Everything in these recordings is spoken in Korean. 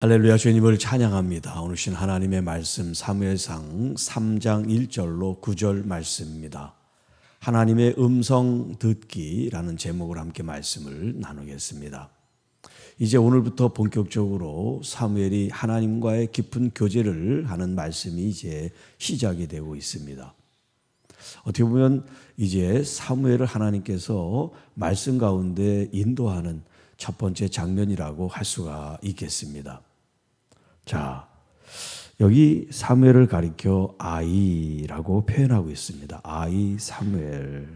할렐루야, 주님을 찬양합니다. 오늘 신 하나님의 말씀 사무엘상 3장 1절로 9절 말씀입니다. 하나님의 음성 듣기라는 제목으로 함께 말씀을 나누겠습니다. 이제 오늘부터 본격적으로 사무엘이 하나님과의 깊은 교제를 하는 말씀이 이제 시작이 되고 있습니다. 어떻게 보면 이제 사무엘을 하나님께서 말씀 가운데 인도하는 첫 번째 장면이라고 할 수가 있겠습니다. 자, 여기 사무엘을 가리켜 아이라고 표현하고 있습니다. 아이 사무엘.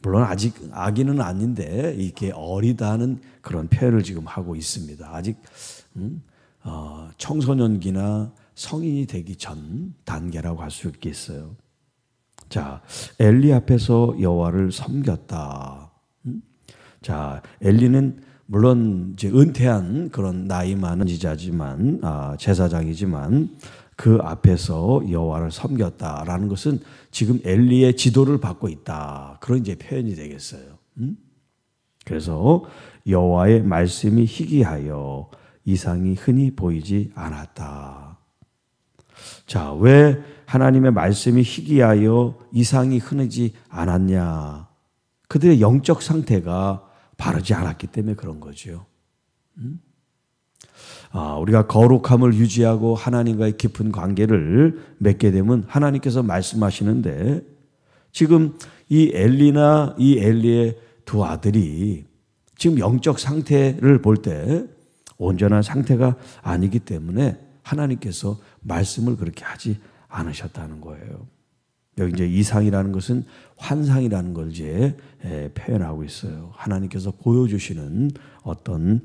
물론 아직 아기는 아닌데 이렇게 어리다는 그런 표현을 지금 하고 있습니다. 아직 청소년기나 성인이 되기 전 단계라고 할 수 있겠어요. 자, 엘리 앞에서 여호와를 섬겼다. 자, 엘리는 물론 이제 은퇴한 그런 나이 많은 제사장이지만 그 앞에서 여호와를 섬겼다라는 것은 지금 엘리의 지도를 받고 있다. 그런 이제 표현이 되겠어요. 그래서 여호와의 말씀이 희귀하여 이상이 흔히 보이지 않았다. 자, 왜 하나님의 말씀이 희귀하여 이상이 흔하지 않았냐? 그들의 영적 상태가 바르지 않았기 때문에 그런 거죠. 우리가 거룩함을 유지하고 하나님과의 깊은 관계를 맺게 되면 하나님께서 말씀하시는데 지금 이 엘리나 이 엘리의 두 아들이 지금 영적 상태를 볼 때 온전한 상태가 아니기 때문에 하나님께서 말씀을 그렇게 하지 않으셨다는 거예요. 여기 이제 이상이라는 것은 환상이라는 걸 이제 표현하고 있어요. 하나님께서 보여주시는 어떤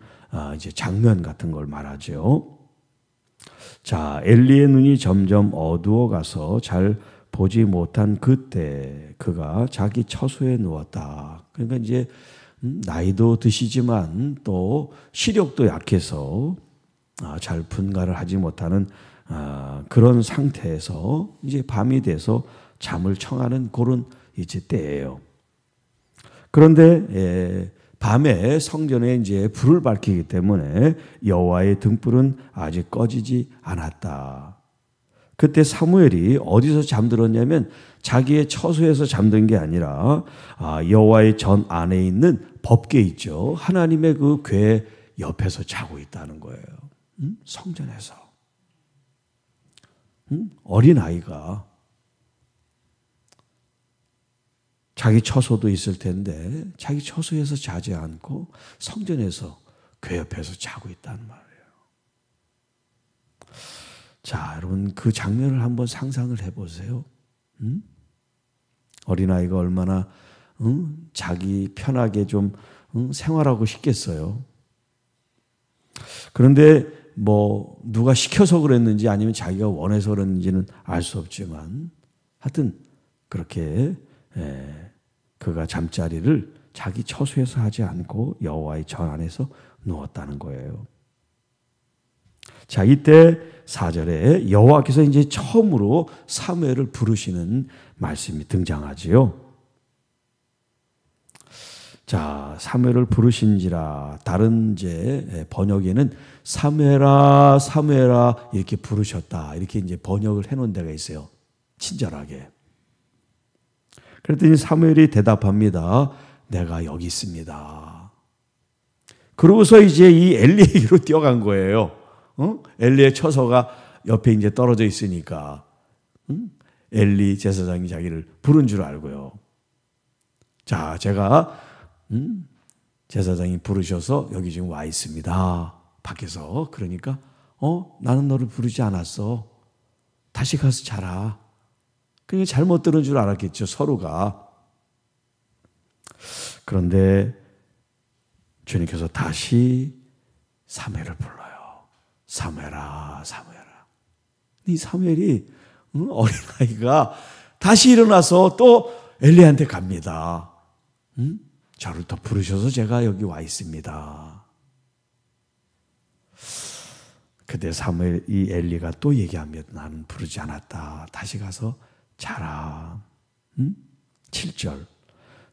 이제 장면 같은 걸 말하죠. 자, 엘리의 눈이 점점 어두워 가서 잘 보지 못한 그때 그가 자기 처소에 누웠다. 그러니까 이제 나이도 드시지만 또 시력도 약해서 잘 분간을 하지 못하는 그런 상태에서 이제 밤이 돼서 잠을 청하는 그런 이제 때예요. 그런데 밤에 성전에 이제 불을 밝히기 때문에 여호와의 등불은 아직 꺼지지 않았다. 그때 사무엘이 어디서 잠들었냐면 자기의 처소에서 잠든 게 아니라 여호와의 전 안에 있는 법궤 있죠. 하나님의 그 궤 옆에서 자고 있다는 거예요. 성전에서. 어린아이가 자기 처소도 있을 텐데 자기 처소에서 자지 않고 성전에서 궤 옆에서 자고 있다는 말이에요. 자, 여러분 그 장면을 한번 상상을 해보세요. 어린아이가 얼마나 자기 편하게 좀 생활하고 싶겠어요. 그런데 뭐 누가 시켜서 그랬는지 아니면 자기가 원해서 그랬는지는 알 수 없지만 하여튼 그렇게 그가 잠자리를 자기 처소에서 하지 않고 여호와의 전 안에서 누웠다는 거예요. 자, 이때 4절에 여호와께서 이제 처음으로 사무엘을 부르시는 말씀이 등장하지요. 자, 사무엘을 부르신지라. 다른 이제 번역에는 사무엘아 사무엘아 이렇게 부르셨다. 이렇게 이제 번역을 해놓은 데가 있어요. 친절하게. 그랬더니 사무엘이 대답합니다. 내가 여기 있습니다. 그러고서 이제 이 엘리에게로 뛰어간 거예요. 엘리의 처소가 옆에 이제 떨어져 있으니까 엘리 제사장이 자기를 부른 줄 알고요. 자, 제가 제사장이 부르셔서 여기 지금 와 있습니다. 밖에서. 그러니까 나는 너를 부르지 않았어. 다시 가서 자라. 그러니까 잘못 들은 줄 알았겠죠, 서로가. 그런데 주님께서 다시 사무엘을 불러요. 사무엘아, 사무엘아. 이 사무엘이 어린아이가 다시 일어나서 또 엘리한테 갑니다. 저를 또 부르셔서 제가 여기 와 있습니다. 그때 사무엘 이 엘리가 또 얘기합니다. 나는 부르지 않았다. 다시 가서 자라. 7절.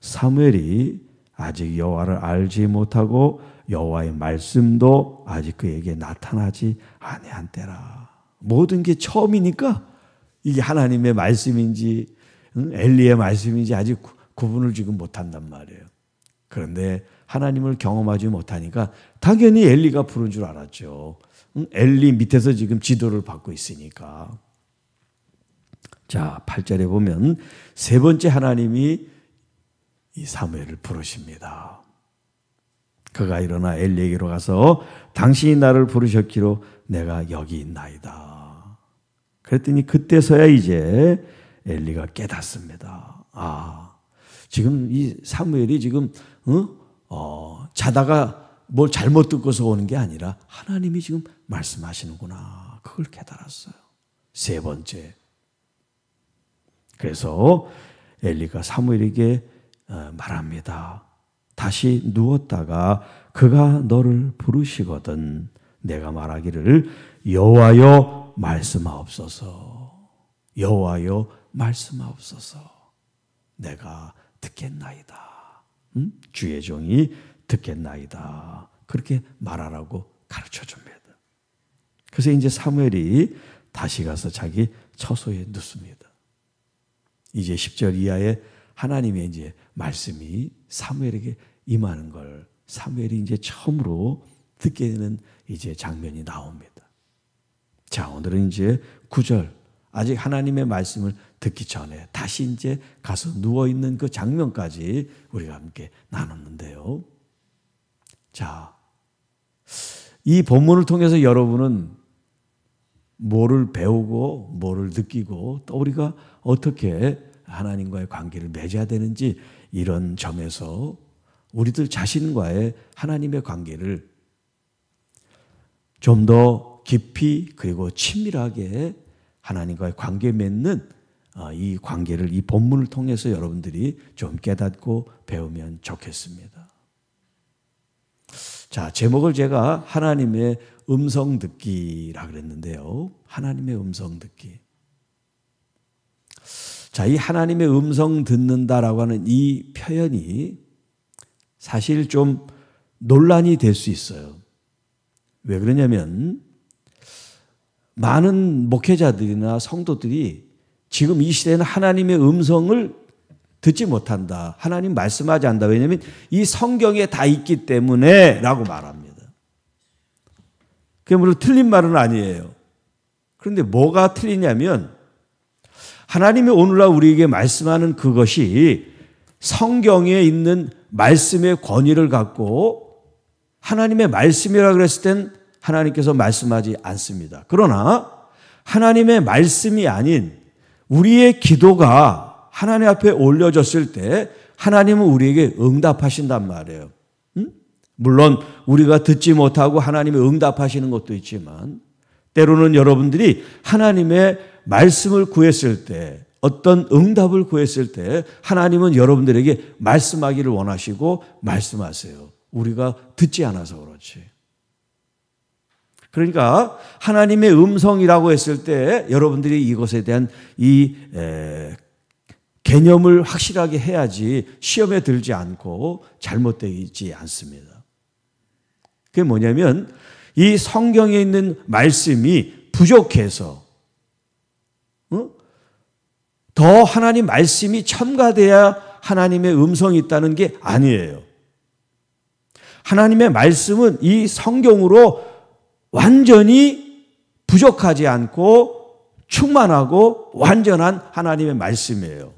사무엘이 아직 여호와를 알지 못하고 여호와의 말씀도 아직 그에게 나타나지 아니한 때라. 모든 게 처음이니까 이게 하나님의 말씀인지 엘리의 말씀인지 아직 구분을 지금 못한단 말이에요. 그런데 하나님을 경험하지 못하니까 당연히 엘리가 부른 줄 알았죠. 엘리 밑에서 지금 지도를 받고 있으니까. 자, 8절에 보면 세 번째 하나님이 이 사무엘을 부르십니다. 그가 일어나 엘리에게로 가서 당신이 나를 부르셨기로 내가 여기 있나이다. 그랬더니 그때서야 이제 엘리가 깨닫습니다. 아, 지금 이 사무엘이 지금 자다가 뭘 잘못 듣고서 오는 게 아니라 하나님이 지금 말씀하시는구나. 그걸 깨달았어요. 세 번째. 그래서 엘리가 사무엘에게 말합니다. 다시 누웠다가 그가 너를 부르시거든 내가 말하기를 여호와여 말씀하옵소서. 여호와여 말씀하옵소서. 내가 듣겠나이다. 주의 종이 듣겠나이다. 그렇게 말하라고 가르쳐줍니다. 그래서 이제 사무엘이 다시 가서 자기 처소에 눕습니다. 이제 10절 이하에 하나님의 이제 말씀이 사무엘에게 임하는 걸 사무엘이 이제 처음으로 듣게 되는 이제 장면이 나옵니다. 자, 오늘은 이제 9절 아직 하나님의 말씀을 듣기 전에 다시 이제 가서 누워있는 그 장면까지 우리가 함께 나눴는데요. 자, 이 본문을 통해서 여러분은 뭐를 배우고 뭐를 느끼고 또 우리가 어떻게 하나님과의 관계를 맺어야 되는지 이런 점에서 우리들 자신과의 하나님의 관계를 좀 더 깊이 그리고 친밀하게 하나님과의 관계 맺는 이 관계를 이 본문을 통해서 여러분들이 좀 깨닫고 배우면 좋겠습니다. 자, 제목을 제가 하나님의 음성 듣기라 그랬는데요. 하나님의 음성 듣기. 자, 이 하나님의 음성 듣는다라고 하는 이 표현이 사실 좀 논란이 될 수 있어요. 왜 그러냐면 많은 목회자들이나 성도들이 지금 이 시대에는 하나님의 음성을 듣지 못한다. 하나님 말씀하지 않는다. 왜냐하면 이 성경에 다 있기 때문에 라고 말합니다. 그게 물론 틀린 말은 아니에요. 그런데 뭐가 틀리냐면 하나님이 오늘날 우리에게 말씀하는 그것이 성경에 있는 말씀의 권위를 갖고 하나님의 말씀이라고 그랬을 땐 하나님께서 말씀하지 않습니다. 그러나 하나님의 말씀이 아닌 우리의 기도가 하나님 앞에 올려졌을 때 하나님은 우리에게 응답하신단 말이에요. 물론 우리가 듣지 못하고 하나님이 응답하시는 것도 있지만 때로는 여러분들이 하나님의 말씀을 구했을 때 어떤 응답을 구했을 때 하나님은 여러분들에게 말씀하기를 원하시고 말씀하세요. 우리가 듣지 않아서 그렇지. 그러니까 하나님의 음성이라고 했을 때 여러분들이 이것에 대한 이 개념을 확실하게 해야지 시험에 들지 않고 잘못되지 않습니다. 그게 뭐냐면 이 성경에 있는 말씀이 부족해서 더 하나님 말씀이 첨가돼야 하나님의 음성이 있다는 게 아니에요. 하나님의 말씀은 이 성경으로 완전히 부족하지 않고 충만하고 완전한 하나님의 말씀이에요.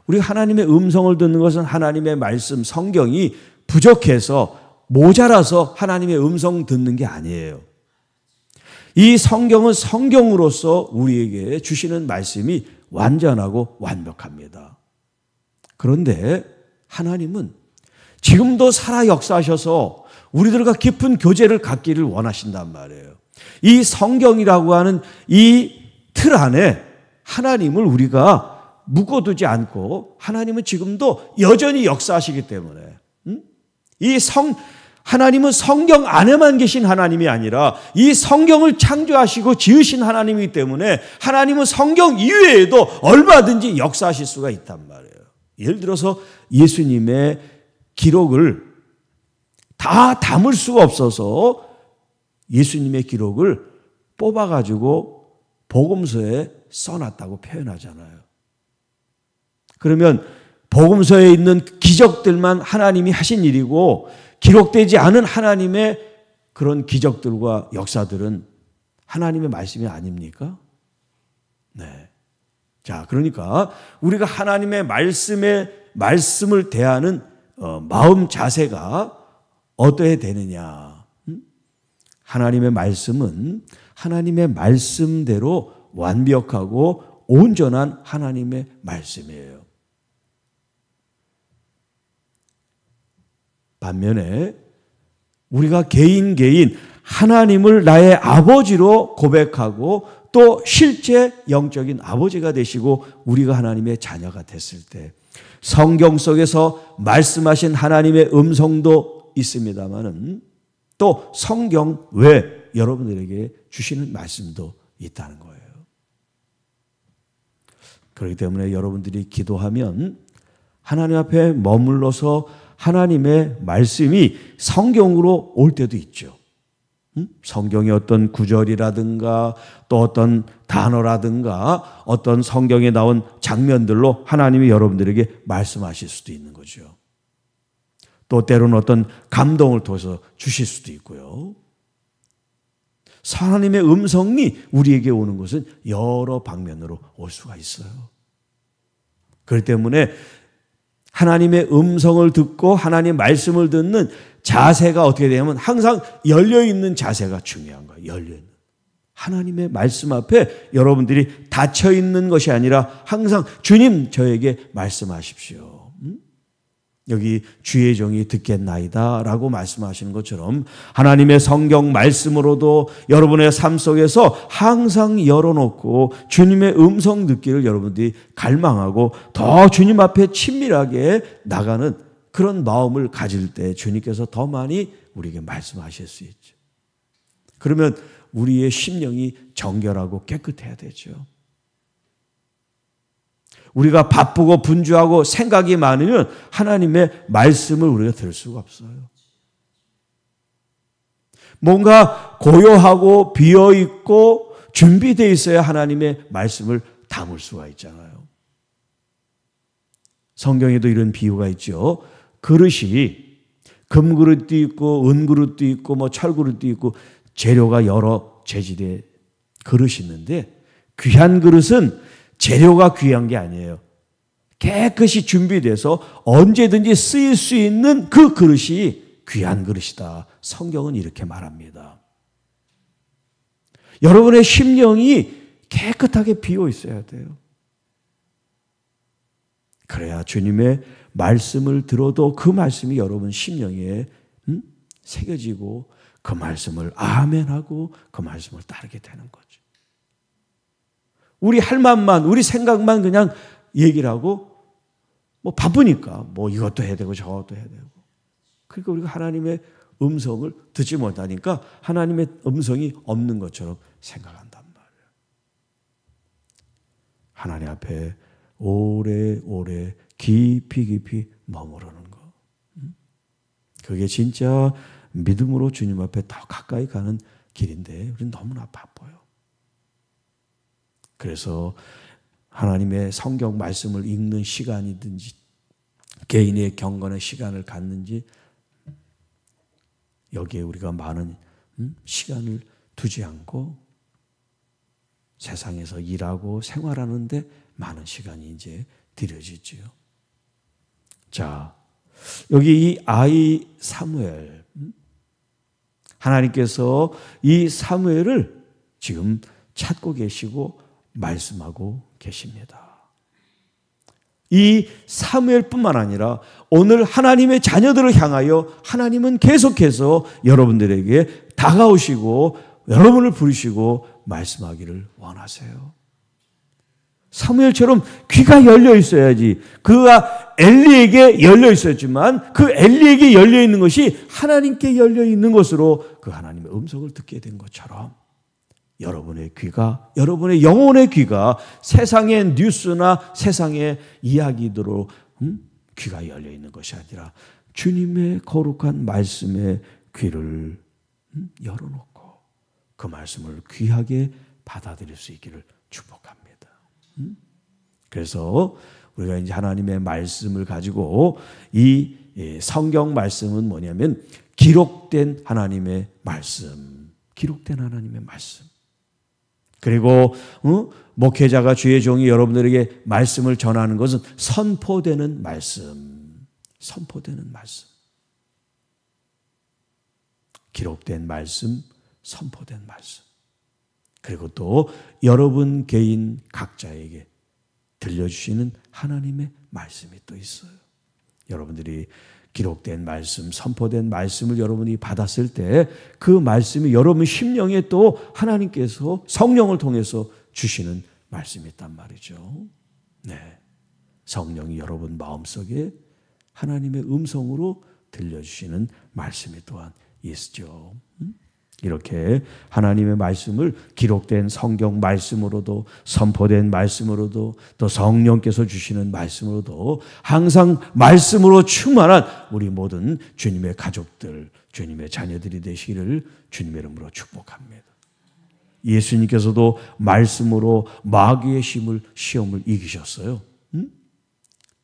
우리가 하나님의 음성을 듣는 것은 하나님의 말씀, 성경이 부족해서 모자라서 하나님의 음성 듣는 게 아니에요. 이 성경은 성경으로서 우리에게 주시는 말씀이 완전하고 완벽합니다. 그런데 하나님은 지금도 살아 역사하셔서 우리들과 깊은 교제를 갖기를 원하신단 말이에요. 이 성경이라고 하는 이 틀 안에 하나님을 우리가 묶어두지 않고 하나님은 지금도 여전히 역사하시기 때문에 하나님은 성경 안에만 계신 하나님이 아니라 이 성경을 창조하시고 지으신 하나님이기 때문에 하나님은 성경 이외에도 얼마든지 역사하실 수가 있단 말이에요. 예를 들어서 예수님의 기록을 다 담을 수가 없어서 예수님의 기록을 뽑아가지고 복음서에 써놨다고 표현하잖아요. 그러면 복음서에 있는 기적들만 하나님이 하신 일이고 기록되지 않은 하나님의 그런 기적들과 역사들은 하나님의 말씀이 아닙니까? 네. 자, 그러니까 우리가 하나님의 말씀을 대하는 마음 자세가 어떠해야 되느냐? 하나님의 말씀은 하나님의 말씀대로 완벽하고 온전한 하나님의 말씀이에요. 반면에 우리가 개인 하나님을 나의 아버지로 고백하고 또 실제 영적인 아버지가 되시고 우리가 하나님의 자녀가 됐을 때 성경 속에서 말씀하신 하나님의 음성도 있습니다만은 또 성경 외 여러분들에게 주시는 말씀도 있다는 거예요. 그렇기 때문에 여러분들이 기도하면 하나님 앞에 머물러서 하나님의 말씀이 성경으로 올 때도 있죠. 성경의 어떤 구절이라든가 또 어떤 단어라든가 어떤 성경에 나온 장면들로 하나님이 여러분들에게 말씀하실 수도 있는 거죠. 또 때로는 어떤 감동을 통해서 주실 수도 있고요. 하나님의 음성이 우리에게 오는 것은 여러 방면으로 올 수가 있어요. 그렇기 때문에 하나님의 음성을 듣고 하나님의 말씀을 듣는 자세가 어떻게 되냐면 항상 열려있는 자세가 중요한 거예요. 열려있는. 하나님의 말씀 앞에 여러분들이 닫혀있는 것이 아니라 항상 주님 저에게 말씀하십시오. 여기 주의 종이 듣겠나이다 라고 말씀하시는 것처럼 하나님의 성경 말씀으로도 여러분의 삶 속에서 항상 열어놓고 주님의 음성 듣기를 여러분들이 갈망하고 더 주님 앞에 친밀하게 나가는 그런 마음을 가질 때 주님께서 더 많이 우리에게 말씀하실 수 있죠. 그러면 우리의 심령이 정결하고 깨끗해야 되죠. 우리가 바쁘고 분주하고 생각이 많으면 하나님의 말씀을 우리가 들을 수가 없어요. 뭔가 고요하고 비어있고 준비되어 있어야 하나님의 말씀을 담을 수가 있잖아요. 성경에도 이런 비유가 있죠. 그릇이 금그릇도 있고 은그릇도 있고 뭐 철그릇도 있고 재료가 여러 재질의 그릇이 있는데 귀한 그릇은 재료가 귀한 게 아니에요. 깨끗이 준비돼서 언제든지 쓰일 수 있는 그 그릇이 귀한 그릇이다. 성경은 이렇게 말합니다. 여러분의 심령이 깨끗하게 비어 있어야 돼요. 그래야 주님의 말씀을 들어도 그 말씀이 여러분 심령에 새겨지고 그 말씀을 아멘하고 그 말씀을 따르게 되는 거죠. 우리 할 말만, 우리 생각만 그냥 얘기를 하고, 뭐 바쁘니까, 뭐 이것도 해야 되고 저것도 해야 되고. 그러니까 우리가 하나님의 음성을 듣지 못하니까 하나님의 음성이 없는 것처럼 생각한단 말이에요. 하나님 앞에 오래오래 깊이 머무르는 거. 그게 진짜 믿음으로 주님 앞에 더 가까이 가는 길인데 우리는 너무나 바빠요. 그래서 하나님의 성경 말씀을 읽는 시간이든지 개인의 경건의 시간을 갖는지 여기에 우리가 많은 시간을 두지 않고 세상에서 일하고 생활하는데 많은 시간이 이제 들여지죠. 자, 여기 이 아이 사무엘, 하나님께서 이 사무엘을 지금 찾고 계시고 말씀하고 계십니다. 이 사무엘뿐만 아니라 오늘 하나님의 자녀들을 향하여 하나님은 계속해서 여러분들에게 다가오시고 여러분을 부르시고 말씀하기를 원하세요. 사무엘처럼 귀가 열려 있어야지. 그가 엘리에게 열려 있었지만 그 엘리에게 열려 있는 것이 하나님께 열려 있는 것으로 그 하나님의 음성을 듣게 된 것처럼 여러분의 귀가, 여러분의 영혼의 귀가 세상의 뉴스나 세상의 이야기들로 귀가 열려 있는 것이 아니라 주님의 거룩한 말씀에 귀를 열어놓고 그 말씀을 귀하게 받아들일 수 있기를 축복합니다. 그래서 우리가 이제 하나님의 말씀을 가지고 이 성경 말씀은 뭐냐면 기록된 하나님의 말씀, 기록된 하나님의 말씀. 그리고 목회자가 주의 종이 여러분들에게 말씀을 전하는 것은 선포되는 말씀, 선포되는 말씀. 기록된 말씀, 선포된 말씀. 그리고 또 여러분 개인 각자에게 들려주시는 하나님의 말씀이 또 있어요. 여러분들이 기록된 말씀, 선포된 말씀을 여러분이 받았을 때 그 말씀이 여러분 심령에 또 하나님께서 성령을 통해서 주시는 말씀이 있단 말이죠. 네, 성령이 여러분 마음속에 하나님의 음성으로 들려주시는 말씀이 또한 있죠. 이렇게 하나님의 말씀을 기록된 성경 말씀으로도 선포된 말씀으로도 또 성령께서 주시는 말씀으로도 항상 말씀으로 충만한 우리 모든 주님의 가족들, 주님의 자녀들이 되시기를 주님의 이름으로 축복합니다. 예수님께서도 말씀으로 마귀의 시험을 이기셨어요.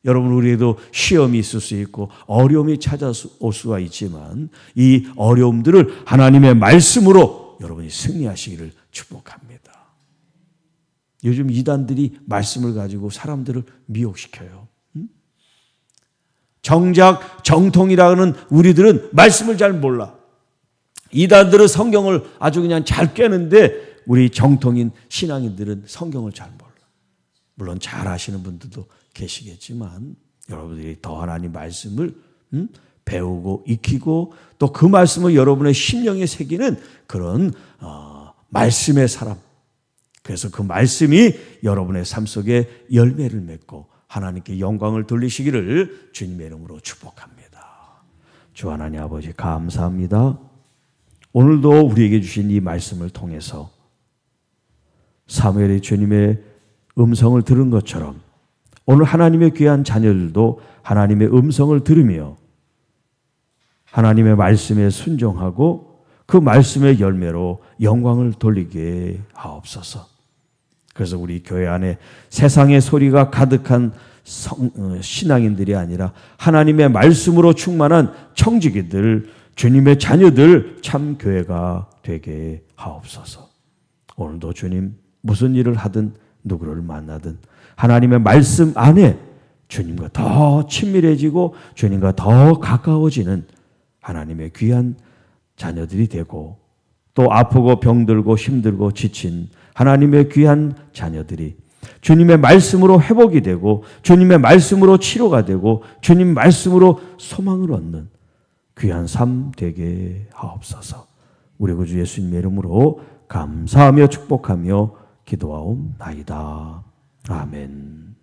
여러분, 우리에도 시험이 있을 수 있고 어려움이 찾아올 수가 있지만 이 어려움들을 하나님의 말씀으로 여러분이 승리하시기를 축복합니다. 요즘 이단들이 말씀을 가지고 사람들을 미혹시켜요. 정작 정통이라는 우리들은 말씀을 잘 몰라. 이단들은 성경을 아주 그냥 잘 깨는데 우리 정통인 신앙인들은 성경을 잘 몰라. 물론 잘 아시는 분들도 계시겠지만 여러분들이 더 하나님 말씀을 배우고 익히고 또 그 말씀을 여러분의 심령에 새기는 그런 말씀의 사람. 그래서 그 말씀이 여러분의 삶 속에 열매를 맺고 하나님께 영광을 돌리시기를 주님의 이름으로 축복합니다. 주 하나님 아버지 감사합니다. 오늘도 우리에게 주신 이 말씀을 통해서 사무엘이 주님의 음성을 들은 것처럼 오늘 하나님의 귀한 자녀들도 하나님의 음성을 들으며 하나님의 말씀에 순종하고 그 말씀의 열매로 영광을 돌리게 하옵소서. 그래서 우리 교회 안에 세상의 소리가 가득한 신앙인들이 아니라 하나님의 말씀으로 충만한 청지기들, 주님의 자녀들 참 교회가 되게 하옵소서. 오늘도 주님 무슨 일을 하든 누구를 만나든 하나님의 말씀 안에 주님과 더 친밀해지고 주님과 더 가까워지는 하나님의 귀한 자녀들이 되고 또 아프고 병들고 힘들고 지친 하나님의 귀한 자녀들이 주님의 말씀으로 회복이 되고 주님의 말씀으로 치료가 되고 주님 말씀으로 소망을 얻는 귀한 삶 되게 하옵소서. 우리 구주 예수님의 이름으로 감사하며 축복하며 기도하옵나이다. 아멘.